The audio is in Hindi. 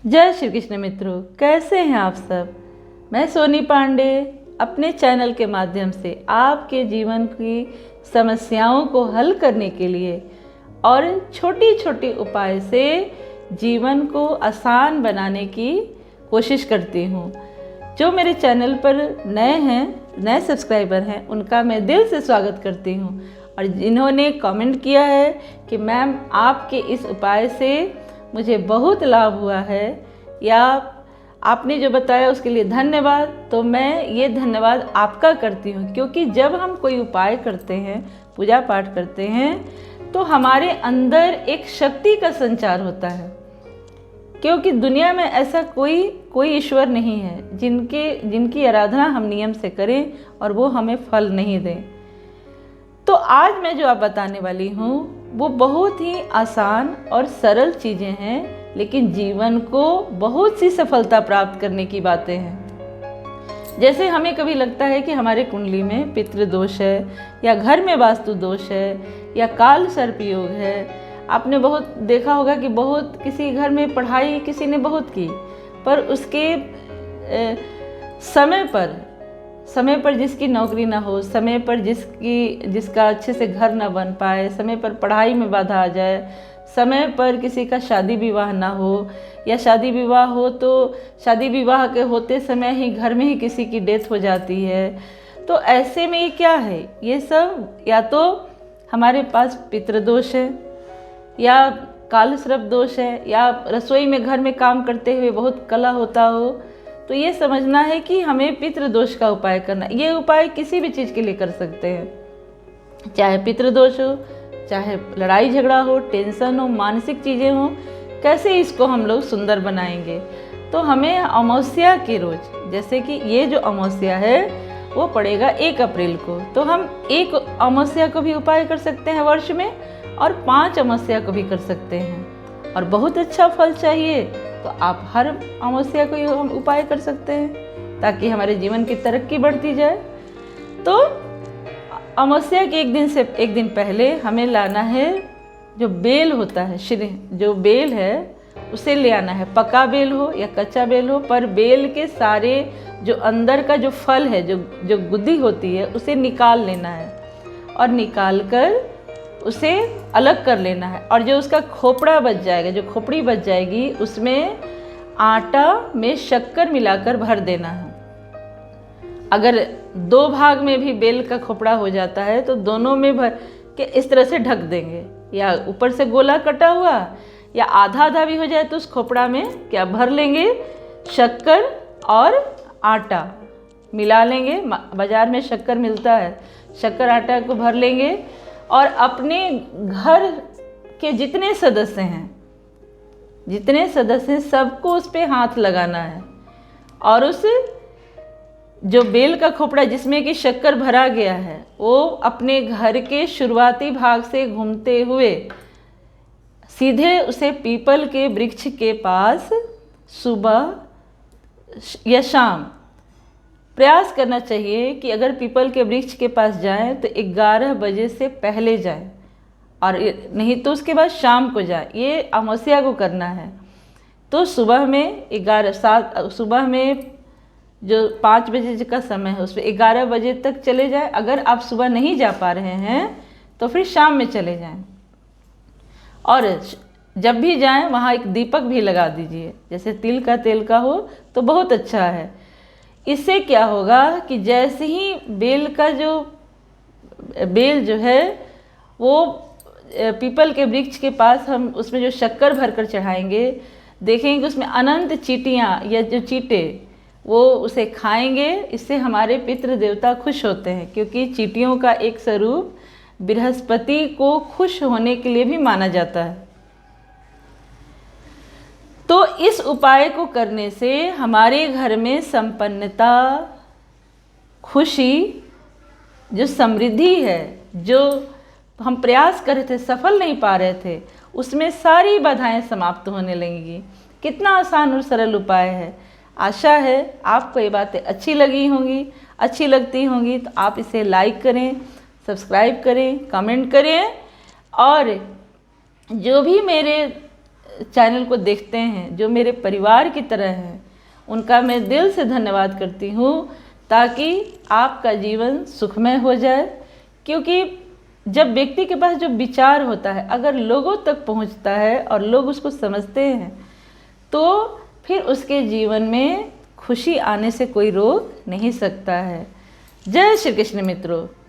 जय श्री कृष्ण मित्रों, कैसे हैं आप सब। मैं सोनी पांडे अपने चैनल के माध्यम से आपके जीवन की समस्याओं को हल करने के लिए और छोटी छोटी उपाय से जीवन को आसान बनाने की कोशिश करती हूँ। जो मेरे चैनल पर नए सब्सक्राइबर हैं उनका मैं दिल से स्वागत करती हूँ, और जिन्होंने कमेंट किया है कि मैम आपके इस उपाय से मुझे बहुत लाभ हुआ है या आपने जो बताया उसके लिए धन्यवाद, तो मैं ये धन्यवाद आपका करती हूँ। क्योंकि जब हम कोई उपाय करते हैं, पूजा पाठ करते हैं, तो हमारे अंदर एक शक्ति का संचार होता है। क्योंकि दुनिया में ऐसा कोई ईश्वर नहीं है जिनकी आराधना हम नियम से करें और वो हमें फल नहीं दें। तो आज मैं जो आप बताने वाली हूँ वो बहुत ही आसान और सरल चीज़ें हैं, लेकिन जीवन को बहुत सी सफलता प्राप्त करने की बातें हैं। जैसे हमें कभी लगता है कि हमारे कुंडली में पितृ दोष है, या घर में वास्तु दोष है, या काल सर्प योग है। आपने बहुत देखा होगा कि बहुत किसी घर में पढ़ाई किसी ने बहुत की, पर उसके समय पर जिसकी नौकरी ना हो, समय पर जिसका अच्छे से घर ना बन पाए, समय पर पढ़ाई में बाधा आ जाए, समय पर किसी का शादी विवाह ना हो, या शादी विवाह हो तो शादी विवाह के होते समय ही घर में ही किसी की डेथ हो जाती है। तो ऐसे में ये क्या है, ये सब या तो हमारे पास पितृदोष है, या काल सर्प दोष है, या रसोई में घर में काम करते हुए बहुत कला होता हो। तो ये समझना है कि हमें पितृदोष का उपाय करना। ये उपाय किसी भी चीज़ के लिए कर सकते हैं, चाहे पितृदोष हो, चाहे लड़ाई झगड़ा हो, टेंशन हो, मानसिक चीज़ें हो। कैसे इसको हम लोग सुंदर बनाएंगे, तो हमें अमावस्या के रोज, जैसे कि ये जो अमावस्या है वो पड़ेगा 1 अप्रैल को, तो हम 1 अमावस्या को भी उपाय कर सकते हैं वर्ष में, और 5 अमावस्या को भी कर सकते हैं। और बहुत अच्छा फल चाहिए तो आप हर अमावस्या को हम उपाय कर सकते हैं, ताकि हमारे जीवन की तरक्की बढ़ती जाए। तो अमावस्या के एक दिन पहले हमें लाना है जो बेल होता है, जो बेल है उसे ले आना है। पका बेल हो या कच्चा बेल हो, पर बेल के सारे जो अंदर का जो फल है, जो गुद्दी होती है, उसे निकाल लेना है, और निकाल कर उसे अलग कर लेना है। और जो उसका खोपड़ा बच जाएगा, जो खोपड़ी बच जाएगी, उसमें आटा में शक्कर मिलाकर भर देना है। अगर 2 भाग में भी बेल का खोपड़ा हो जाता है तो दोनों में भर के इस तरह से ढक देंगे, या ऊपर से गोला कटा हुआ या आधा आधा भी हो जाए तो उस खोपड़ा में क्या भर लेंगे, शक्कर और आटा मिला लेंगे। बाजार में शक्कर मिलता है, शक्कर आटा को भर लेंगे, और अपने घर के जितने सदस्य हैं सबको उस पे हाथ लगाना है, और उस जो बेल का खोपड़ा जिसमें कि शक्कर भरा गया है वो अपने घर के शुरुआती भाग से घूमते हुए सीधे उसे पीपल के वृक्ष के पास सुबह या शाम प्रयास करना चाहिए कि अगर पीपल के वृक्ष के पास जाएं तो 11 बजे से पहले जाएं, और नहीं तो उसके बाद शाम को जाएं। ये अमावस्या को करना है। तो सुबह में जो 5 बजे का समय है उसमें 11 बजे तक चले जाएं। अगर आप सुबह नहीं जा पा रहे हैं तो फिर शाम में चले जाएं, और जब भी जाएं वहाँ एक दीपक भी लगा दीजिए, जैसे तिल का तेल का हो तो बहुत अच्छा है। इससे क्या होगा कि जैसे ही बेल जो है वो पीपल के वृक्ष के पास हम उसमें जो शक्कर भरकर चढ़ाएंगे, देखेंगे कि उसमें अनंत चींटियाँ या जो चींटे वो उसे खाएंगे। इससे हमारे पितृ देवता खुश होते हैं, क्योंकि चींटियों का एक स्वरूप बृहस्पति को खुश होने के लिए भी माना जाता है। तो इस उपाय को करने से हमारे घर में संपन्नता, खुशी, जो समृद्धि है, जो हम प्रयास कर रहे थे सफल नहीं पा रहे थे, उसमें सारी बाधाएं समाप्त होने लगेंगी। कितना आसान और सरल उपाय है। आशा है आपको ये बातें अच्छी लगती होंगी, तो आप इसे लाइक करें, सब्सक्राइब करें, कमेंट करें, और जो भी मेरे चैनल को देखते हैं, जो मेरे परिवार की तरह हैं, उनका मैं दिल से धन्यवाद करती हूँ, ताकि आपका जीवन सुखमय हो जाए। क्योंकि जब व्यक्ति के पास जो विचार होता है अगर लोगों तक पहुँचता है और लोग उसको समझते हैं, तो फिर उसके जीवन में खुशी आने से कोई रोक नहीं सकता है। जय श्री कृष्ण मित्रों।